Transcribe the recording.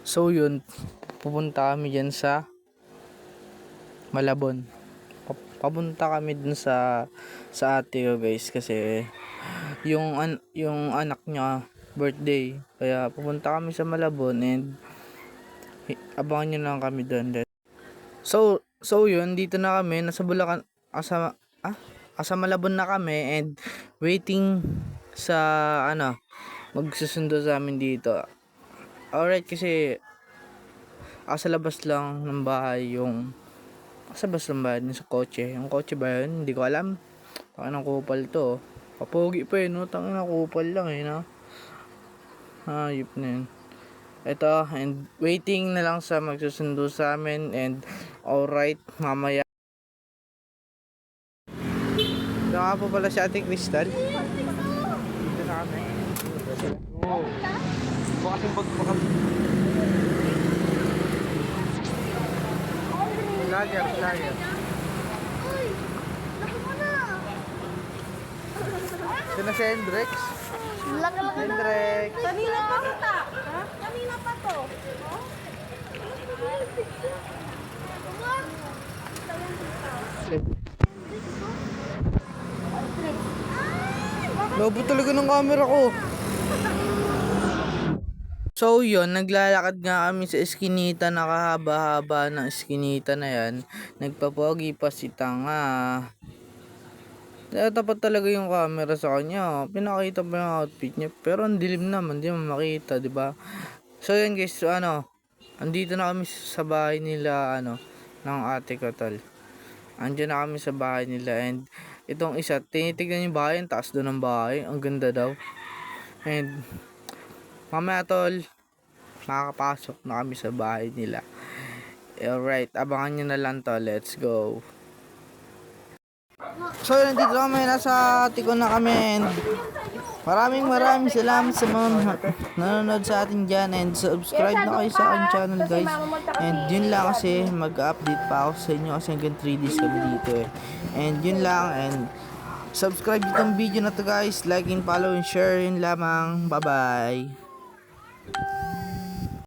So yun, pupunta kami dyan sa Malabon. Papunta kami dun sa ate ko guys kasi yung anak niya birthday. Kaya pupunta kami sa Malabon and abangan nyo lang kami doon. So yun, dito na kami, nasa Bulacan, asa Malabon na kami and waiting sa magsusundo sa amin dito. Alright, kasi sa labas lang ng bahay sa labas ng bahay sa kotse. Yung kotse ba yun? Hindi ko alam. Tangan ng kupal to. Papogi pa no? Tangan ng kupal lang no? Hayop na yun. Ito, and waiting na lang sa magsusundo sa amin and alright, mamaya. Ito nga po pala si Ate Crystal. Dito na kami. Oo. Bukas yung pagpakas. Lager. Uy! Laki mo na! Ito na si Hendrix. Laki-laki na! Hendrix. Kanina pa to ta? Ha? Kanina pa to? Lobo talaga ng camera ko. So yun, naglalakad nga kami sa eskinita, nakahaba-haba ng eskinita na yan. Nagpapogi pa si Tanga. Tapat talaga yung camera sa kanya. Pinakita pa yung outfit niya. Pero ang dilim naman, di mo makita, di ba? So yun guys, so, andito na kami sa bahay nila, ng ate ko tol. Andiyan na kami sa bahay nila and itong isa, tinitignan yung bahay, ang taas doon ng bahay. Ang ganda daw. And mamaya tol, makakapasok na kami sa bahay nila. Alright, abangan nyo na lang to. Let's go. So nandito kami, nasa Tiko na kami and maraming salamat sa mga nanonood sa atin dyan and subscribe na kayo sa aking channel guys. And yun lang kasi mag-update pa ako sa inyo kasi hanggang 3 days kami dito And yun lang and subscribe ditong video na to guys. Like and follow and share, yun lamang. Bye bye.